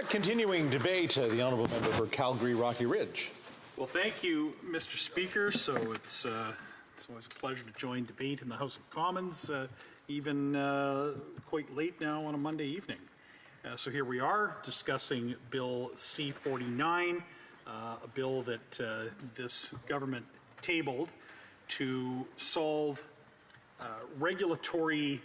Continuing debate, the honourable member for Calgary-Rocky Ridge. Well, thank you, Mr. Speaker. So it's always a pleasure to join debate in the House of Commons, even quite late now on a Monday evening. So here we are discussing Bill C-49, a bill that this government tabled to solve regulatory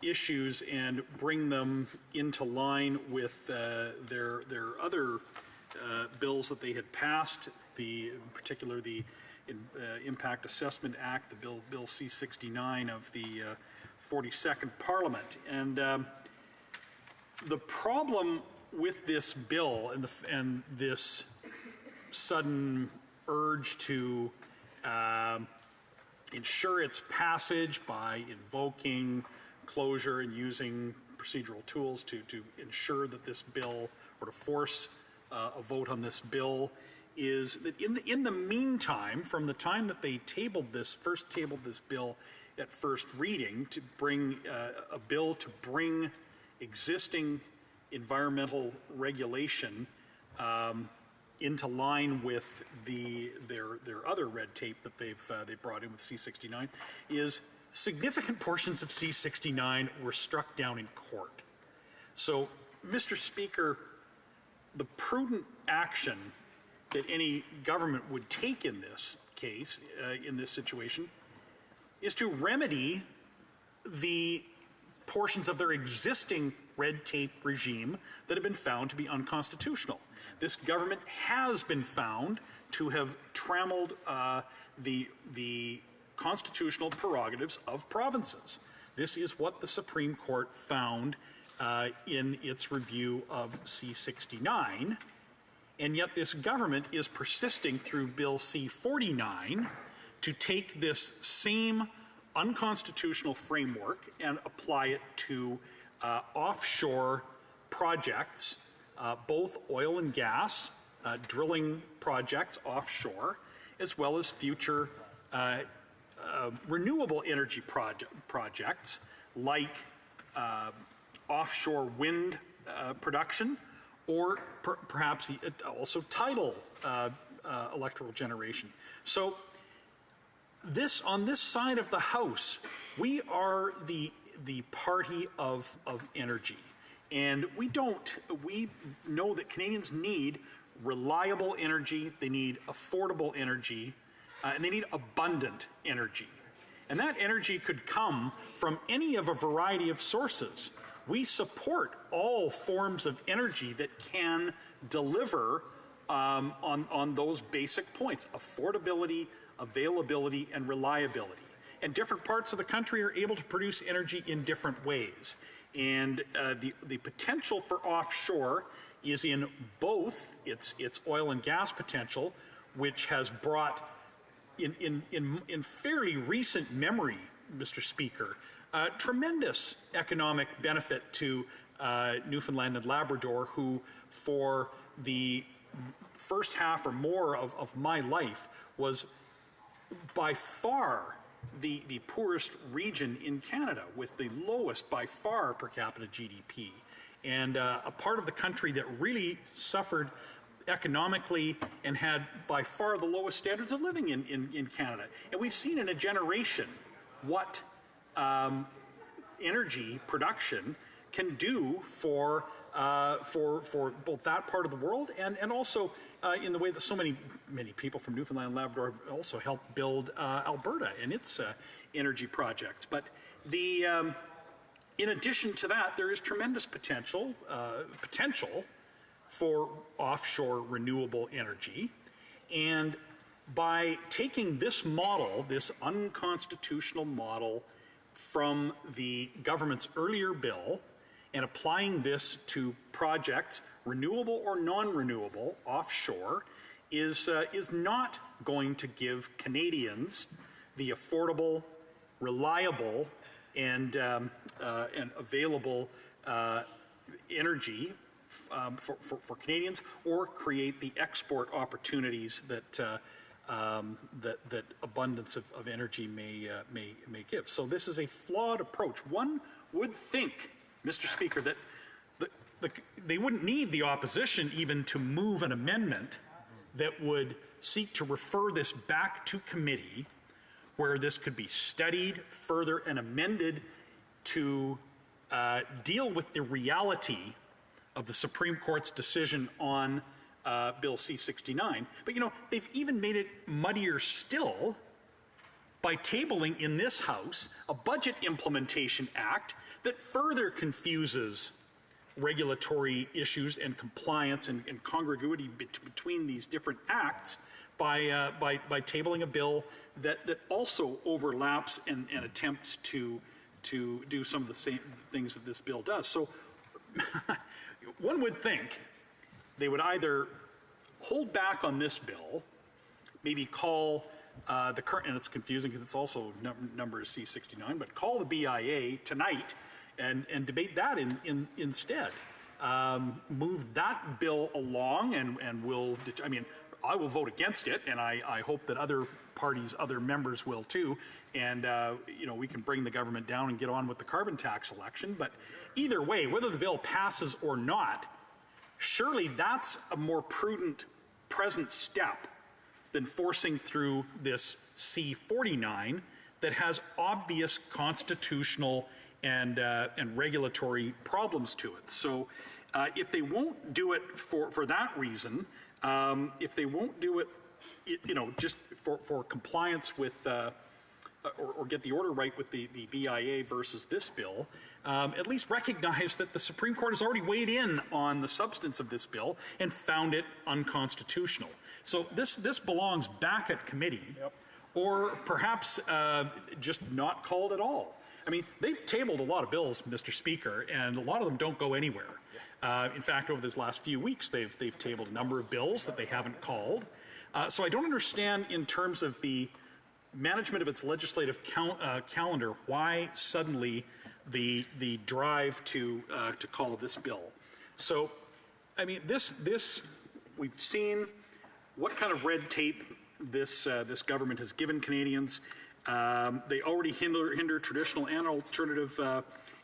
issues and bring them into line with their other bills that they had passed, in particular the Impact Assessment Act, the Bill C-69 of the 42nd Parliament. And the problem with this bill and this sudden urge to ensure its passage by invoking closure and using procedural tools to ensure that this bill, or to force a vote on this bill, is that in the meantime, from the time that they first tabled this bill at first reading, to bring a bill to bring existing environmental regulation into line with their other red tape that they brought in with C-69, is significant portions of C-69 were struck down in court. So, Mr. Speaker, the prudent action that any government would take in this case, in this situation, is to remedy the portions of their existing red tape regime that have been found to be unconstitutional. This government has been found to have trammeled the constitutional prerogatives of provinces. This is what the Supreme Court found in its review of C-69, and yet this government is persisting through Bill C-49 to take this same unconstitutional framework and apply it to offshore projects, both oil and gas, drilling projects offshore, as well as future renewable energy projects like offshore wind production, or perhaps also tidal electrical generation. So on this side of the House, we are the party of energy, and we know that Canadians need reliable energy, they need affordable energy, and they need abundant energy. And that energy could come from any of a variety of sources. We support all forms of energy that can deliver on those basic points: affordability, availability, and reliability. And different parts of the country are able to produce energy in different ways. And the potential for offshore is in both its oil and gas potential, which has brought in fairly recent memory, Mr. Speaker, tremendous economic benefit to Newfoundland and Labrador, who for the first half or more of my life was by far the poorest region in Canada, with the lowest by far per capita GDP, and a part of the country that really suffered economically and had by far the lowest standards of living in Canada. And we've seen in a generation what energy production can do for both that part of the world and also in the way that so many people from Newfoundland and Labrador have also helped build Alberta and its energy projects. But in addition to that, there is tremendous potential for offshore renewable energy. And by taking this model, this unconstitutional model from the government's earlier bill, and applying this to projects, renewable or non-renewable, offshore, is not going to give Canadians the affordable, reliable, and available energy for Canadians, or create the export opportunities that abundance of energy may give. So this is a flawed approach. One would think, Mr. Speaker, that the they wouldn't need the opposition even to move an amendment that would seek to refer this back to committee, where this could be studied further and amended to deal with the reality of the Supreme Court's decision on Bill C-49. But, you know, they've even made it muddier still by tabling in this House a Budget Implementation Act that further confuses regulatory issues and compliance and congruity between these different acts by tabling a bill that also overlaps and attempts to do some of the same things that this bill does. So one would think they would either hold back on this bill, maybe call the current, and it's confusing because it's also number is C-69, but call the BIA tonight and debate that instead. Move that bill along and we'll, I mean, I will vote against it, and I hope that other parties, other members will too, and you know, we can bring the government down and get on with the carbon tax election. But either way, whether the bill passes or not, surely that's a more prudent present step than forcing through this C-49 that has obvious constitutional and regulatory problems to it. So if they won't do it for that reason, if they won't do it, you know, just for compliance with, or get the order right with the BIA versus this bill, at least recognize that the Supreme Court has already weighed in on the substance of this bill and found it unconstitutional. So this belongs back at committee, or perhaps just not called at all. I mean, they've tabled a lot of bills, Mr. Speaker, and a lot of them don't go anywhere. In fact, over this last few weeks, they've tabled a number of bills that they haven't called. So I don't understand, in terms of the management of its legislative calendar, why suddenly the drive to call this bill. So, I mean, this we've seen what kind of red tape this government has given Canadians. They already hinder traditional and alternative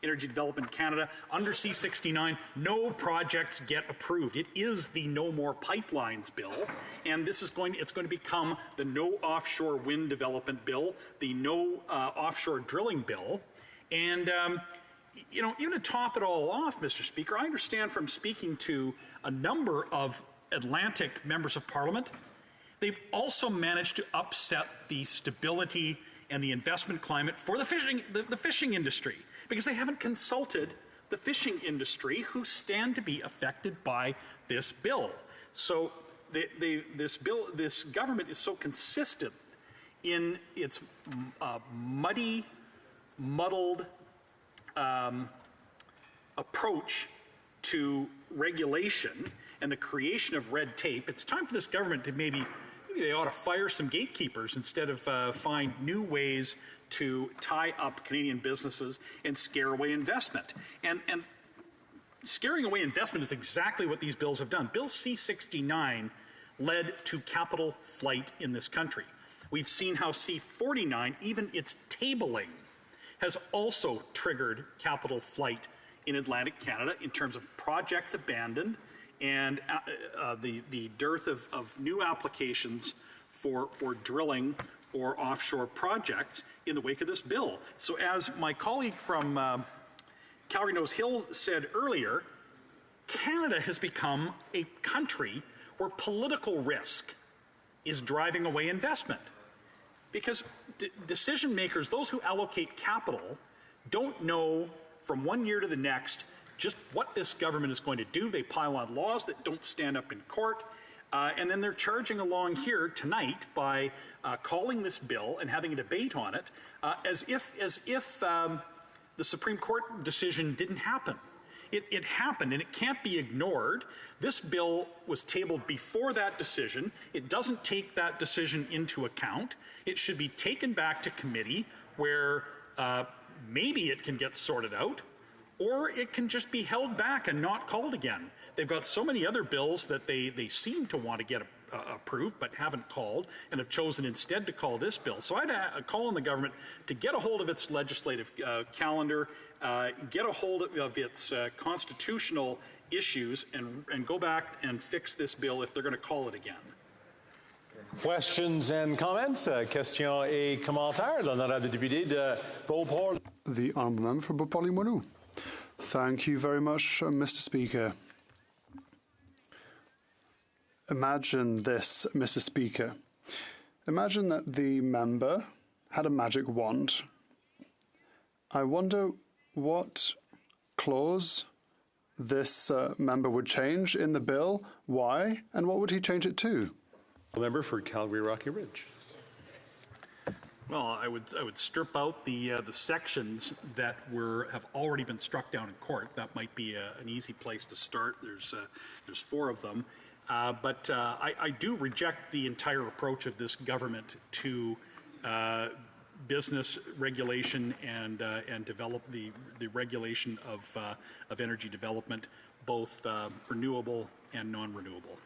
energy development in Canada. Under C-69, no projects get approved. It is the No More Pipelines bill, and it's going to become the No Offshore Wind Development bill, the No Offshore Drilling bill, and you know, even to top it all off, Mr. Speaker, I understand from speaking to a number of Atlantic members of Parliament, they've also managed to upset the stability and the investment climate for the fishing industry, because they haven't consulted the fishing industry, who stand to be affected by this bill. So this government is so consistent in its muddy, muddled approach to regulation and the creation of red tape. It's time for this government to maybe they ought to fire some gatekeepers instead of find new ways to tie up Canadian businesses and scare away investment. And scaring away investment is exactly what these bills have done. Bill C-69 led to capital flight in this country. We've seen how C-49, even its tabling, has also triggered capital flight in Atlantic Canada in terms of projects abandoned and the dearth of new applications for drilling or offshore projects in the wake of this bill. So as my colleague from Calgary Nose Hill said earlier, Canada has become a country where political risk is driving away investment. Because decision makers, those who allocate capital, don't know from one year to the next just what this government is going to do. They pile on laws that don't stand up in court, and then they're charging along here tonight by calling this bill and having a debate on it as if the Supreme Court decision didn't happen. It happened, and it can't be ignored. This bill was tabled before that decision. It doesn't take that decision into account. It should be taken back to committee where maybe it can get sorted out, or it can just be held back and not called again. They've got so many other bills that they seem to want to get approved, but haven't called, and have chosen instead to call this bill. So I'd call on the government to get a hold of its legislative calendar, get a hold of its constitutional issues, and go back and fix this bill if they're going to call it again. Questions and comments? Questions et commentaires. L'honorable député de Beauport. The honourable member for Beauport-Limoilou. Thank you very much, Mr. Speaker. Imagine this, Mr. Speaker. Imagine that the member had a magic wand. I wonder what clause this member would change in the bill, why, and what would he change it to? The member for Calgary Rocky Ridge. Well, I would strip out the sections that have already been struck down in court. That might be an easy place to start. There's 4 of them, but I do reject the entire approach of this government to business regulation and develop the regulation of energy development, both renewable and non-renewable.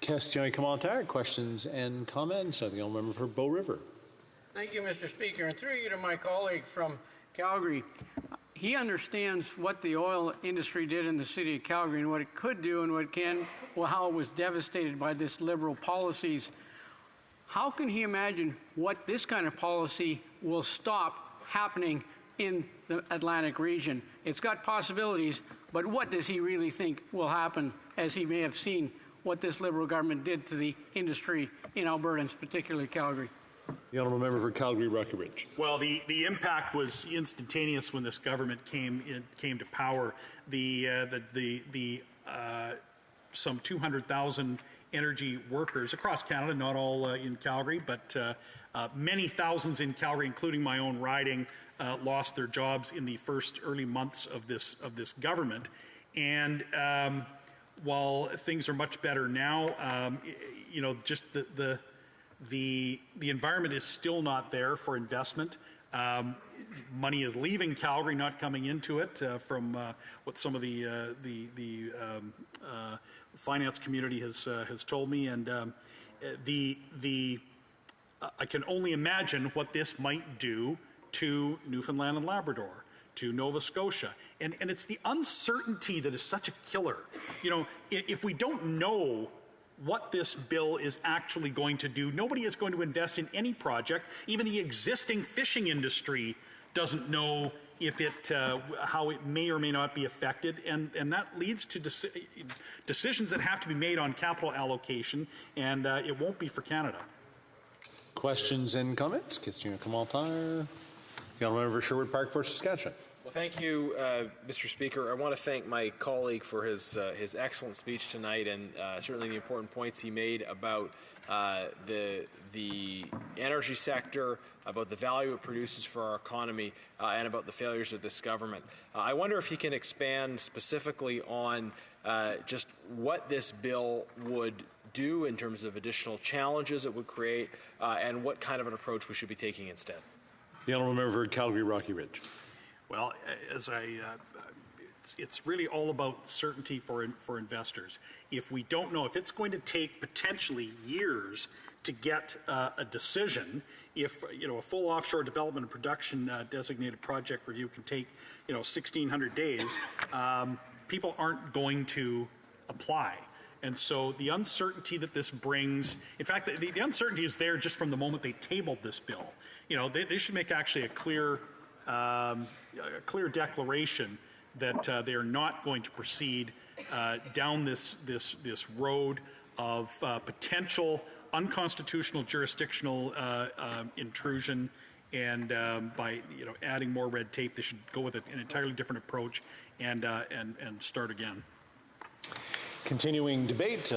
Questions et commentaires. Questions and comments. The honourable member for Bow River. Thank you, Mr. Speaker. And through you to my colleague from Calgary, he understands what the oil industry did in the city of Calgary and what it could do and what it can, well, how it was devastated by this liberal policies. How can he imagine what this kind of policy will stop happening in the Atlantic region? It's got possibilities, but what does he really think will happen, as he may have seen what this Liberal government did to the industry in Alberta, and particularly Calgary? The honourable member for Calgary Rocky Ridge. Well, the impact was instantaneous when this government came to power. Some 200,000 energy workers across Canada, not all in Calgary, but many thousands in Calgary, including my own riding, lost their jobs in the first early months of this government. And while things are much better now, just the environment is still not there for investment. Money is leaving Calgary, not coming into it, from what some of the finance community has told me, and I can only imagine what this might do to Newfoundland and Labrador, to Nova Scotia, and it's the uncertainty that is such a killer. If we don't know what this bill is actually going to do, nobody is going to invest in any project. Even the existing fishing industry doesn't know if how it may or may not be affected, and that leads to decisions that have to be made on capital allocation, and it won't be for Canada. Questions and comments? Questions et commentaires. The honourable member for Sherwood Park for Saskatchewan. Well, thank you, Mr. Speaker. I want to thank my colleague for his excellent speech tonight, and certainly the important points he made about the energy sector, about the value it produces for our economy, and about the failures of this government. I wonder if he can expand specifically on just what this bill would do in terms of additional challenges it would create, and what kind of an approach we should be taking instead. The honourable member for Calgary Rocky Ridge. Well, it's really all about certainty for investors. If we don't know, if it's going to take potentially years to get a decision, if a full offshore development and production designated project review can take 1,600 days, people aren't going to apply. And so the uncertainty that this brings, in fact, the uncertainty is there just from the moment they tabled this bill. They should make actually a clear declaration that they are not going to proceed down this road of potential unconstitutional jurisdictional intrusion, and by adding more red tape, they should go with an entirely different approach and start again. Continuing debate.